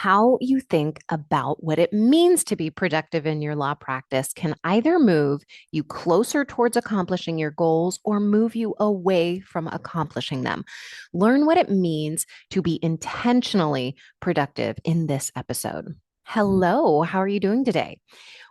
how you think about what it means to be productive in your law practice can either move you closer towards accomplishing your goals or move you away from accomplishing them. Learn what it means to be intentionally productive in this episode. Hello, how are you doing today?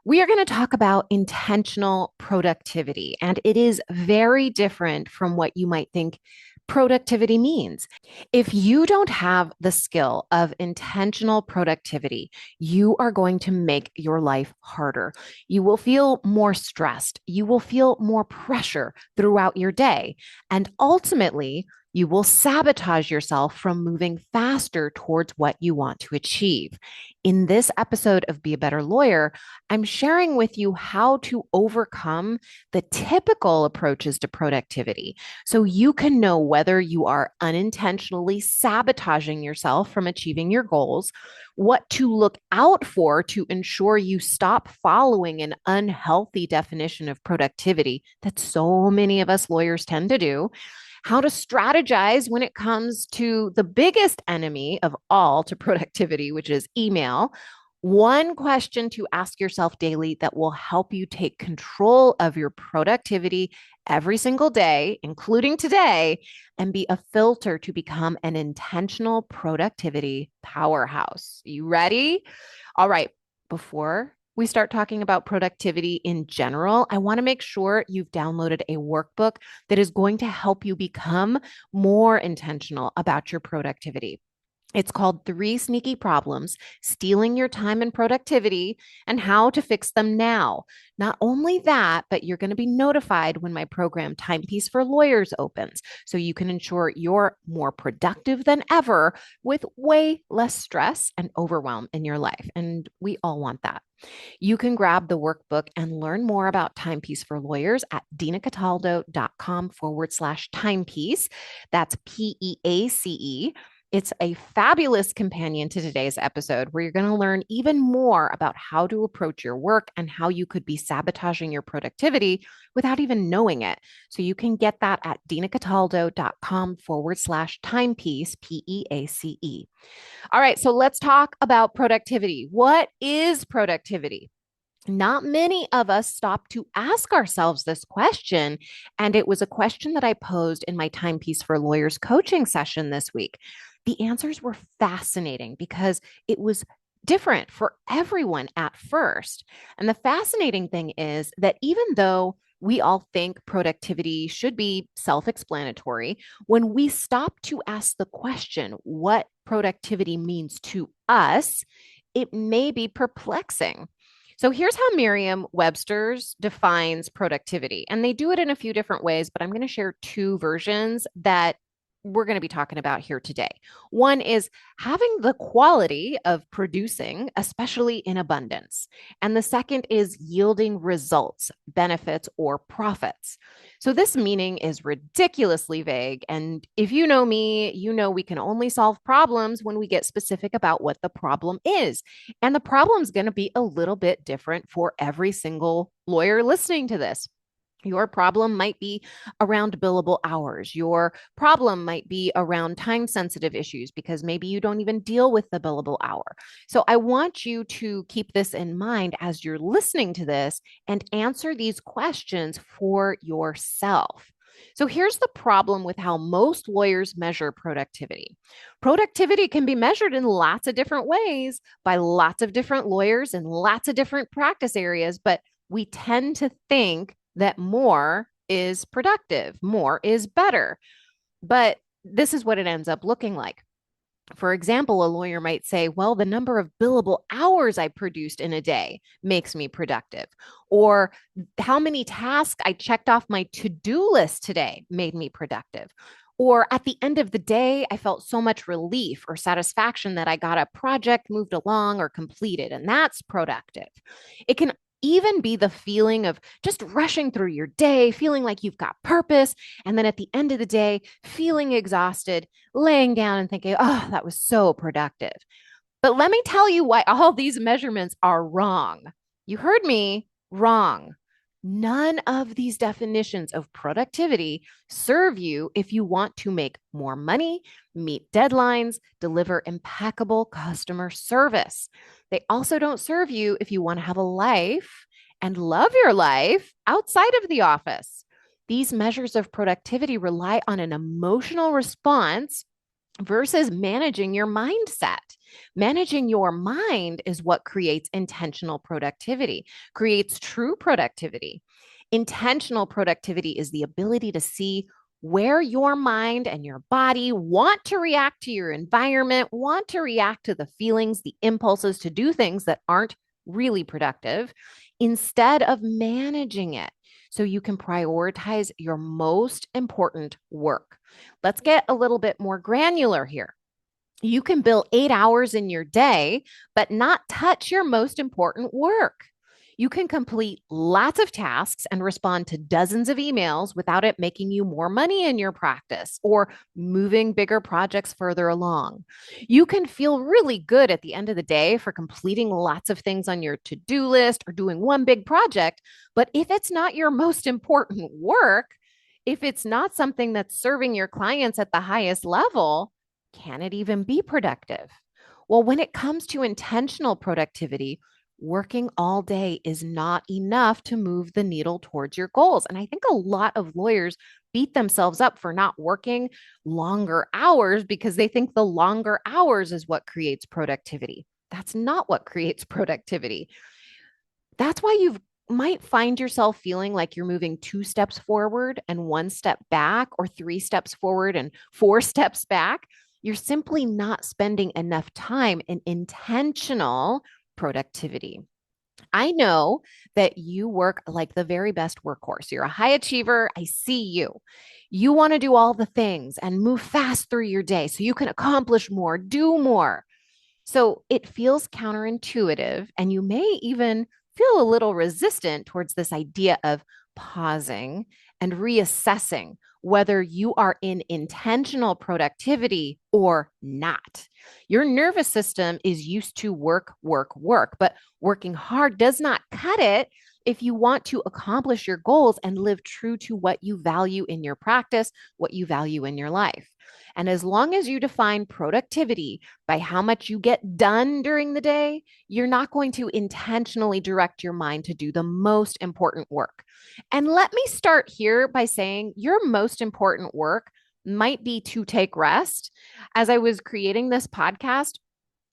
We are going to talk about intentional productivity, and it is very different from what you might think productivity means. If you don't have the skill of intentional productivity, you are going to make your life harder. You will feel more stressed. You will feel more pressure throughout your day. And ultimately, you will sabotage yourself from moving faster towards what you want to achieve. In this episode of Be a Better Lawyer, I'm sharing with you how to overcome the typical approaches to productivity so you can know whether you are unintentionally sabotaging yourself from achieving your goals, what to look out for to ensure you stop following an unhealthy definition of productivity that so many of us lawyers tend to do, how to strategize when it comes to the biggest enemy of all to productivity, which is email. One question to ask yourself daily that will help you take control of your productivity every single day, including today, and be a filter to become an intentional productivity powerhouse. You ready? All right. Before we start talking about productivity in general, I want to make sure you've downloaded a workbook that is going to help you become more intentional about your productivity. It's called Three Sneaky Problems, Stealing Your Time and Productivity, and How to Fix Them Now. Not only that, but you're going to be notified when my program Timepiece for Lawyers opens, so you can ensure you're more productive than ever with way less stress and overwhelm in your life. And we all want that. You can grab the workbook and learn more about Timepiece for Lawyers at dinacataldo.com/timepiece. That's PEACE. It's a fabulous companion to today's episode where you're going to learn even more about how to approach your work and how you could be sabotaging your productivity without even knowing it. So you can get that at dinacataldo.com/timepiece, PEACE. All right, so let's talk about productivity. What is productivity? Not many of us stop to ask ourselves this question. And it was a question that I posed in my Timepiece for Lawyers coaching session this week. The answers were fascinating because it was different for everyone at first. And the fascinating thing is that even though we all think productivity should be self explanatory, when we stop to ask the question, what productivity means to us, it may be perplexing. So here's how Merriam-Webster's defines productivity. And they do it in a few different ways, but I'm going to share two versions that we're going to be talking about here today. One is having the quality of producing, especially in abundance. And the second is yielding results, benefits, or profits. So this meaning is ridiculously vague. And if you know me, you know we can only solve problems when we get specific about what the problem is. And the problem is going to be a little bit different for every single lawyer listening to this. Your problem might be around billable hours. Your problem might be around time sensitive issues because maybe you don't even deal with the billable hour. So I want you to keep this in mind as you're listening to this and answer these questions for yourself. So here's the problem with how most lawyers measure productivity. Productivity can be measured in lots of different ways by lots of different lawyers in lots of different practice areas, but we tend to think that more is productive, more is better. But this is what it ends up looking like. For example, a lawyer might say, well, the number of billable hours I produced in a day makes me productive. Or how many tasks I checked off my to-do list today made me productive. Or at the end of the day, I felt so much relief or satisfaction that I got a project moved along or completed, and that's productive. It can even be the feeling of just rushing through your day, feeling like you've got purpose. And then at the end of the day, feeling exhausted, laying down and thinking, oh, that was so productive. But let me tell you why all these measurements are wrong. You heard me, wrong. None of these definitions of productivity serve you if you want to make more money, meet deadlines, deliver impeccable customer service. They also don't serve you if you want to have a life and love your life outside of the office. These measures of productivity rely on an emotional response versus managing your mindset. Managing your mind is what creates intentional productivity, creates true productivity. Intentional productivity is the ability to see where your mind and your body want to react to your environment, want to react to the feelings, the impulses to do things that aren't really productive, instead of managing it. So you can prioritize your most important work. Let's get a little bit more granular here. You can bill 8 hours in your day, but not touch your most important work. You can complete lots of tasks and respond to dozens of emails without it making you more money in your practice or moving bigger projects further along. You can feel really good at the end of the day for completing lots of things on your to do list or doing one big project. But if it's not your most important work, if it's not something that's serving your clients at the highest level, can it even be productive? Well, when it comes to intentional productivity, working all day is not enough to move the needle towards your goals. And I think a lot of lawyers beat themselves up for not working longer hours because they think the longer hours is what creates productivity. That's not what creates productivity. That's why you might find yourself feeling like you're moving 2 steps forward and 1 step back, or 3 steps forward and 4 steps back. You're simply not spending enough time in intentional productivity. I know that you work like the very best workhorse. You're a high achiever. I see you. You want to do all the things and move fast through your day so you can accomplish more, do more. So it feels counterintuitive, and you may even feel a little resistant towards this idea of pausing and reassessing whether you are in intentional productivity or not. Your nervous system is used to work, work, work, but working hard does not cut it if you want to accomplish your goals and live true to what you value in your practice, what you value in your life. And as long as you define productivity by how much you get done during the day, you're not going to intentionally direct your mind to do the most important work. And let me start here by saying your most important work might be to take rest. As I was creating this podcast,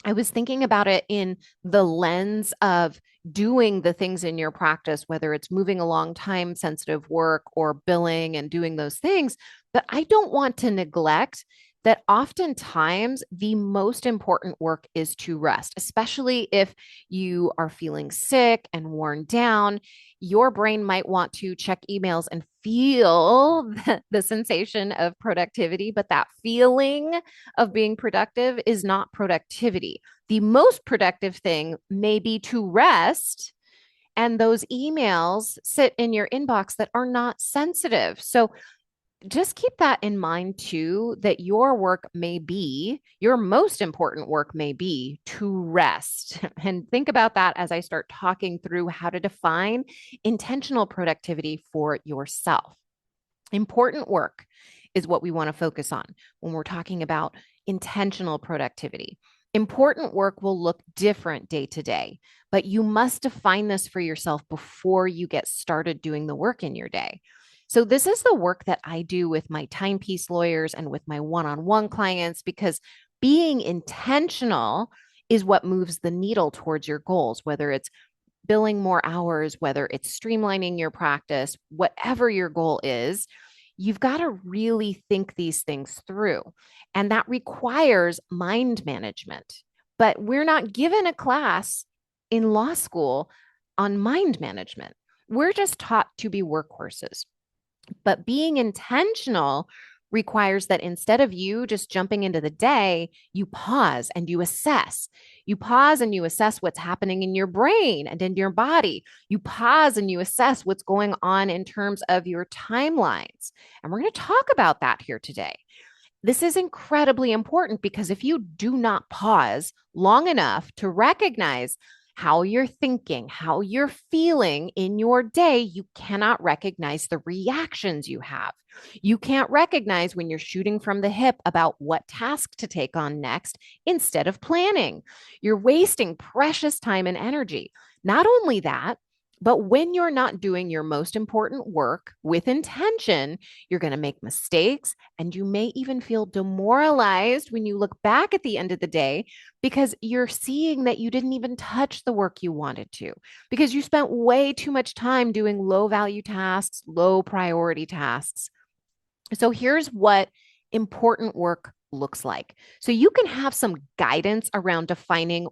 I was thinking about it in the lens of doing the things in your practice, whether it's moving along time sensitive work or billing and doing those things. But I don't want to neglect that oftentimes the most important work is to rest, especially if you are feeling sick and worn down. Your brain might want to check emails and feel the sensation of productivity, but that feeling of being productive is not productivity. The most productive thing may be to rest, and those emails sit in your inbox that are not sensitive. So just keep that in mind too, that your work may be, your most important work may be to rest. And think about that as I start talking through how to define intentional productivity for yourself. Important work is what we want to focus on when we're talking about intentional productivity. Important work will look different day to day, but you must define this for yourself before you get started doing the work in your day. So, this is the work that I do with my timepiece lawyers and with my one on one clients, because being intentional is what moves the needle towards your goals, whether it's billing more hours, whether it's streamlining your practice, whatever your goal is. You've got to really think these things through. And that requires mind management. But we're not given a class in law school on mind management. We're just taught to be workhorses. But being intentional requires that instead of you just jumping into the day, you pause and you assess. You pause and you assess what's happening in your brain and in your body. You pause and you assess what's going on in terms of your timelines. And we're going to talk about that here today. This is incredibly important because if you do not pause long enough to recognize how you're thinking, how you're feeling in your day, you cannot recognize the reactions you have. You can't recognize when you're shooting from the hip about what task to take on next instead of planning. You're wasting precious time and energy. Not only that, but when you're not doing your most important work with intention, you're going to make mistakes and you may even feel demoralized when you look back at the end of the day because you're seeing that you didn't even touch the work you wanted to, because you spent way too much time doing low value tasks, low priority tasks. So here's what important work looks like. So you can have some guidance around defining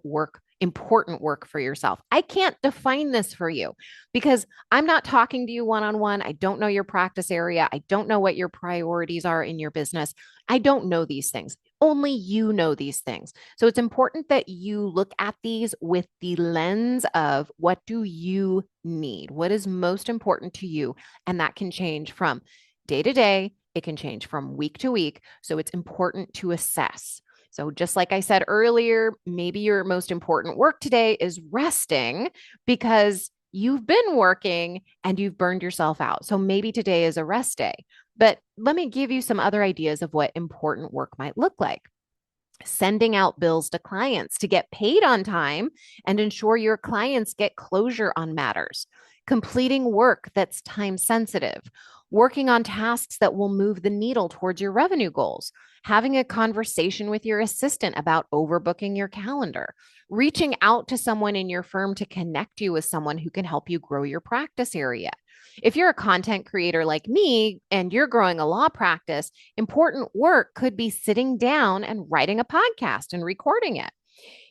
important work for yourself. I can't define this for you because I'm not talking to you one on one. I don't know your practice area. I don't know what your priorities are in your business. I don't know these things. Only you know these things. So it's important that you look at these with the lens of what do you need? What is most important to you? And that can change from day to day. It can change from week to week. So it's important to assess. So, just like I said earlier, maybe your most important work today is resting because you've been working and you've burned yourself out. So, maybe today is a rest day. But let me give you some other ideas of what important work might look like. Sending out bills to clients to get paid on time and ensure your clients get closure on matters. Completing work that's time sensitive. Working on tasks that will move the needle towards your revenue goals. Having a conversation with your assistant about overbooking your calendar. Reaching out to someone in your firm to connect you with someone who can help you grow your practice area. If you're a content creator like me and you're growing a law practice, important work could be sitting down and writing a podcast and recording it.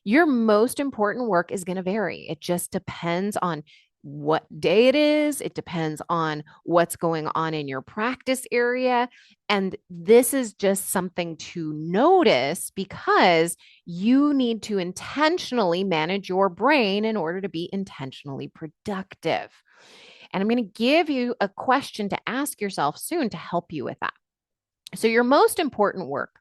Your most important work is going to vary. It just depends on what day it is. It depends on what's going on in your practice area. And this is just something to notice because you need to intentionally manage your brain in order to be intentionally productive. And I'm going to give you a question to ask yourself soon to help you with that. So, your most important work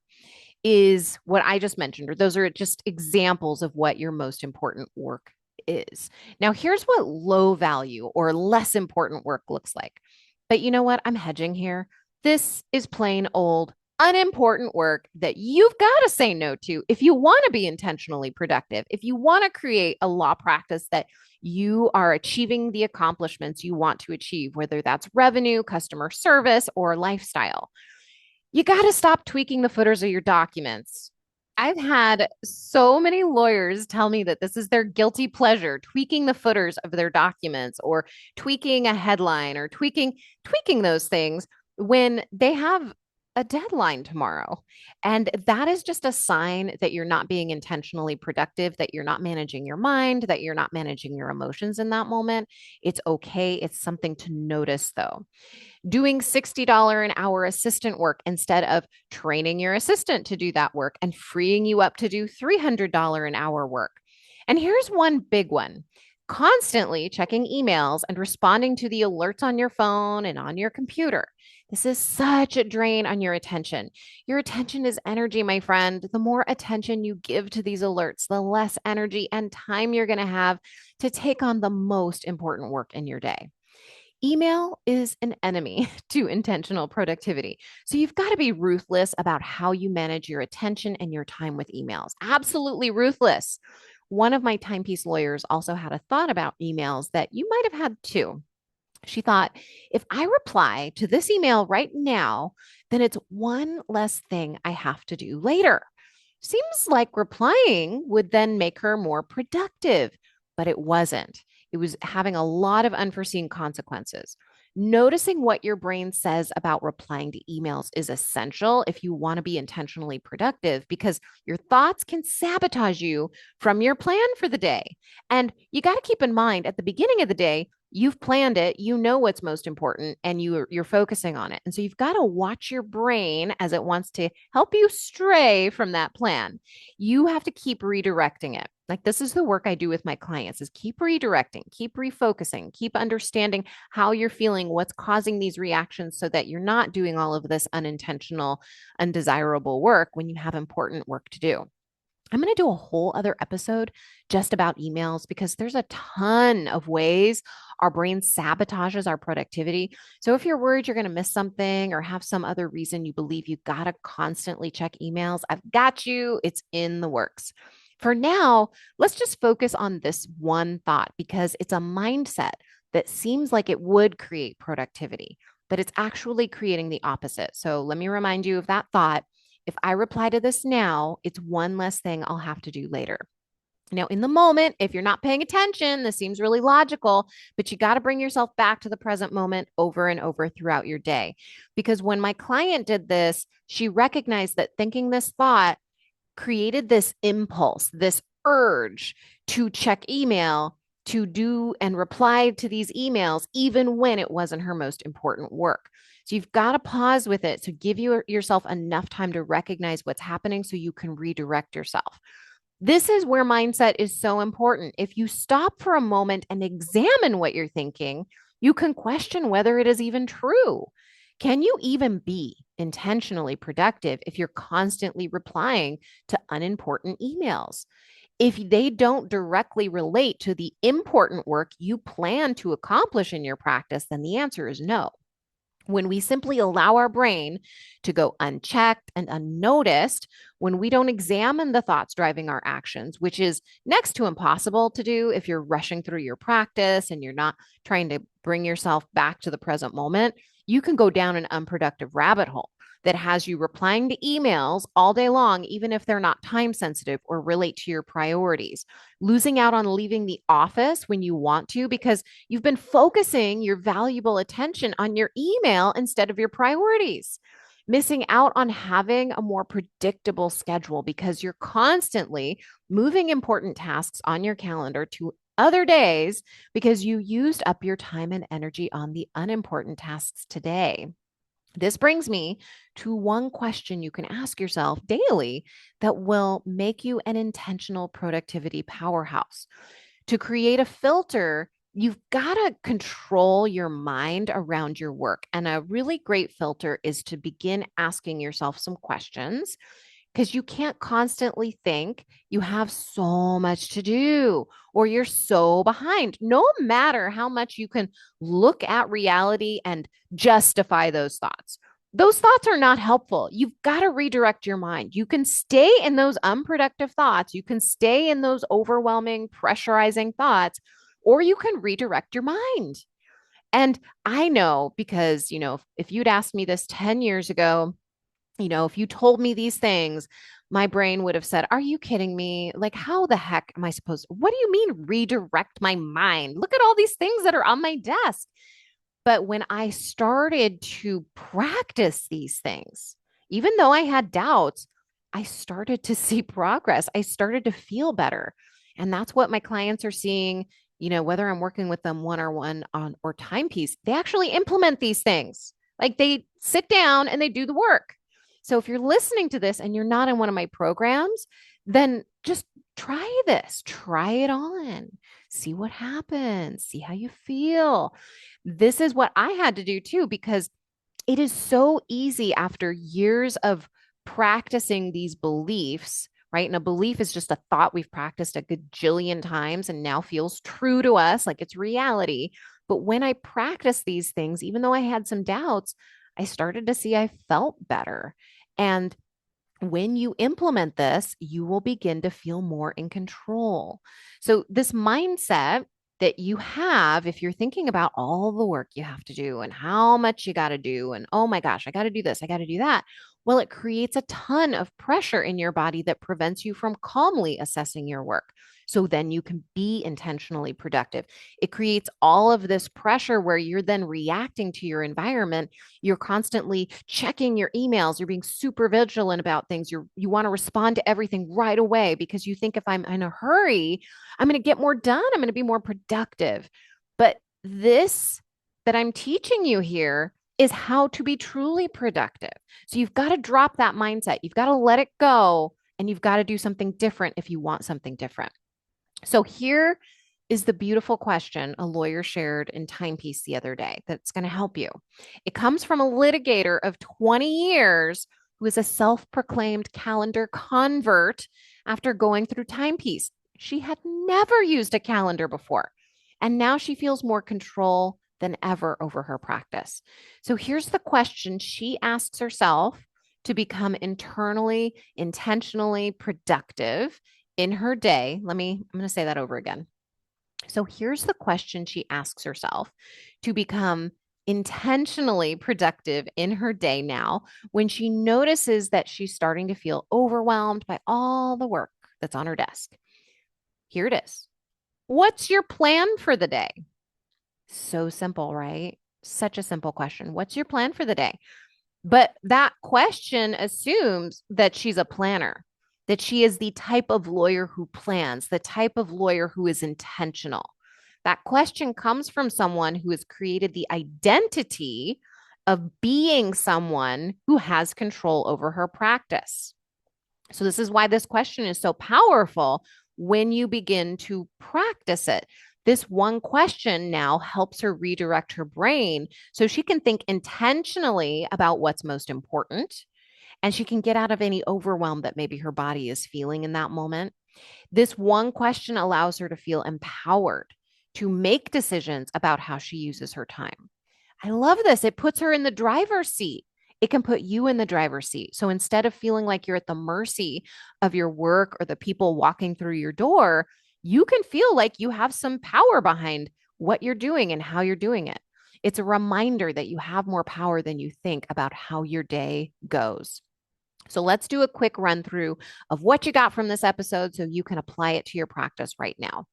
is what I just mentioned, or those are just examples of what your most important work is. Now, here's what low value or less important work looks like. But you know what? I'm hedging here. This is plain old unimportant work that you've got to say no to if you want to be intentionally productive, if you want to create a law practice that you are achieving the accomplishments you want to achieve, whether that's revenue, customer service, or lifestyle. You got to stop tweaking the footers of your documents. I've had so many lawyers tell me that this is their guilty pleasure, tweaking the footers of their documents or tweaking a headline or tweaking those things when they have a deadline tomorrow. And that is just a sign that you're not being intentionally productive, that you're not managing your mind, that you're not managing your emotions in that moment. It's okay. It's something to notice though. Doing $60 an hour assistant work instead of training your assistant to do that work and freeing you up to do $300 an hour work. And here's one big one: constantly checking emails and responding to the alerts on your phone and on your computer. This is such a drain on your attention. Your attention is energy, my friend. The more attention you give to these alerts, the less energy and time you're going to have to take on the most important work in your day. Email is an enemy to intentional productivity. So you've got to be ruthless about how you manage your attention and your time with emails. Absolutely ruthless. One of my timepiece lawyers also had a thought about emails that you might have had too. She thought, if I reply to this email right now, then it's one less thing I have to do later. Seems like replying would then make her more productive, but it wasn't. It was having a lot of unforeseen consequences. Noticing what your brain says about replying to emails is essential if you want to be intentionally productive because your thoughts can sabotage you from your plan for the day. And you got to keep in mind at the beginning of the day, you've planned it, you know what's most important, and you're focusing on it. And so you've got to watch your brain as it wants to help you stray from that plan. You have to keep redirecting it. Like, this is the work I do with my clients: is keep redirecting, keep refocusing, keep understanding how you're feeling, what's causing these reactions so that you're not doing all of this unintentional, undesirable work when you have important work to do. I'm going to do a whole other episode just about emails because there's a ton of ways our brain sabotages our productivity. So if you're worried you're going to miss something or have some other reason you believe you got to constantly check emails, I've got you. It's in the works. For now, let's just focus on this one thought because it's a mindset that seems like it would create productivity, but it's actually creating the opposite. So let me remind you of that thought. If I reply to this now, it's one less thing I'll have to do later. Now, in the moment, if you're not paying attention, this seems really logical, but you got to bring yourself back to the present moment over and over throughout your day. Because when my client did this, she recognized that thinking this thought created this impulse, this urge to check email, to do and reply to these emails, even when it wasn't her most important work. So you've got to pause with it to give yourself enough time to recognize what's happening so you can redirect yourself. This is where mindset is so important. If you stop for a moment and examine what you're thinking, you can question whether it is even true. Can you even be intentionally productive if you're constantly replying to unimportant emails? If they don't directly relate to the important work you plan to accomplish in your practice, then the answer is no. When we simply allow our brain to go unchecked and unnoticed, when we don't examine the thoughts driving our actions, which is next to impossible to do if you're rushing through your practice and you're not trying to bring yourself back to the present moment, you can go down an unproductive rabbit hole that has you replying to emails all day long, even if they're not time sensitive or relate to your priorities, losing out on leaving the office when you want to because you've been focusing your valuable attention on your email instead of your priorities, missing out on having a more predictable schedule because you're constantly moving important tasks on your calendar to other days because you used up your time and energy on the unimportant tasks today. This brings me to one question you can ask yourself daily that will make you an intentional productivity powerhouse. To create a filter, you've got to control your mind around your work. And a really great filter is to begin asking yourself some questions because you can't constantly think you have so much to do or you're so behind, no matter how much you can look at reality and justify those thoughts. Those thoughts are not helpful. You've got to redirect your mind. You can stay in those unproductive thoughts. You can stay in those overwhelming, pressurizing thoughts, or you can redirect your mind. And I know because, if you'd asked me this 10 years ago, if you told me these things, my brain would have said, "Are you kidding me? Like, how the heck am I supposed to? What do you mean redirect my mind? Look at all these things that are on my desk." But when I started to practice these things, even though I had doubts, I started to see progress. I started to feel better. And that's what my clients are seeing, whether I'm working with them one on or timepiece, they actually implement these things. Like they sit down and they do the work. So if you're listening to this and you're not in one of my programs, then just try this, try it on, see what happens, see how you feel. This is what I had to do too, because it is so easy after years of practicing these beliefs, right? And a belief is just a thought we've practiced a gajillion times and now feels true to us, like it's reality. But when I practiced these things, even though I had some doubts, I started to see I felt better. And when you implement this, you will begin to feel more in control. So, this mindset that you have, if you're thinking about all the work you have to do and how much you got to do, and oh my gosh, I got to do this, I got to do that. Well, it creates a ton of pressure in your body that prevents you from calmly assessing your work. So then you can be intentionally productive. It creates all of this pressure where you're then reacting to your environment. You're constantly checking your emails. You're being super vigilant about things. You want to respond to everything right away because you think if I'm in a hurry, I'm going to get more done. I'm going to be more productive. But this that I'm teaching you here is how to be truly productive. So you've got to drop that mindset. You've got to let it go and you've got to do something different if you want something different. So here is the beautiful question a lawyer shared in Timepiece the other day that's going to help you. It comes from a litigator of 20 years who is a self proclaimed calendar convert. after going through Timepiece. She had never used a calendar before, and now she feels more control than ever over her practice. So here's the question she asks herself to become internally, intentionally productive in her day. I'm going to say that over again. So here's the question she asks herself to become intentionally productive in her day now when she notices that she's starting to feel overwhelmed by all the work that's on her desk. Here it is. What's your plan for the day? So simple, right? Such a simple question. What's your plan for the day? But that question assumes that she's a planner, that she is the type of lawyer who plans, the type of lawyer who is intentional. That question comes from someone who has created the identity of being someone who has control over her practice. So, this is why this question is so powerful when you begin to practice it. This one question now helps her redirect her brain so she can think intentionally about what's most important and she can get out of any overwhelm that maybe her body is feeling in that moment. This one question allows her to feel empowered to make decisions about how she uses her time. I love this. It puts her in the driver's seat. It can put you in the driver's seat. So instead of feeling like you're at the mercy of your work or the people walking through your door, you can feel like you have some power behind what you're doing and how you're doing it. It's a reminder that you have more power than you think about how your day goes. So let's do a quick run through of what you got from this episode so you can apply it to your practice right now.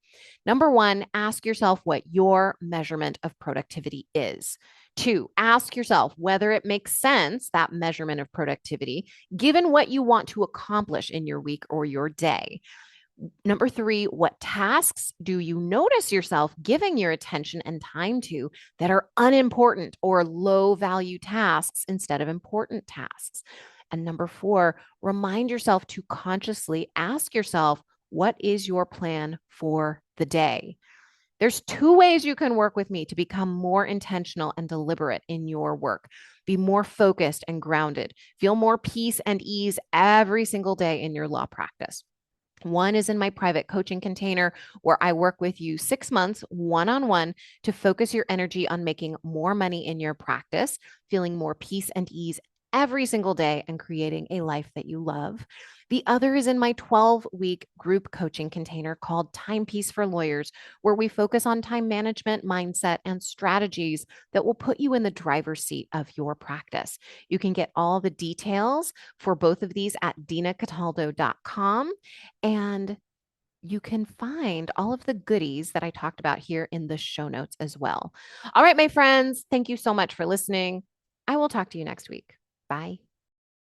Number one, ask yourself what your measurement of productivity is. Two, ask yourself whether it makes sense, that measurement of productivity, given what you want to accomplish in your week or your day. Number three, what tasks do you notice yourself giving your attention and time to that are unimportant or low value tasks instead of important tasks? And number four, remind yourself to consciously ask yourself, what is your plan for the day? There's two ways you can work with me to become more intentional and deliberate in your work. Be more focused and grounded. Feel more peace and ease every single day in your law practice. One is in my private coaching container where I work with you 6 months one-on-one to focus your energy on making more money in your practice, feeling more peace and ease every single day, and creating a life that you love. The other is in my 12-week group coaching container called Timepiece for Lawyers, where we focus on time management, mindset, and strategies that will put you in the driver's seat of your practice. You can get all the details for both of these at dinacataldo.com. And you can find all of the goodies that I talked about here in the show notes as well. All right, my friends, thank you so much for listening. I will talk to you next week. Bye.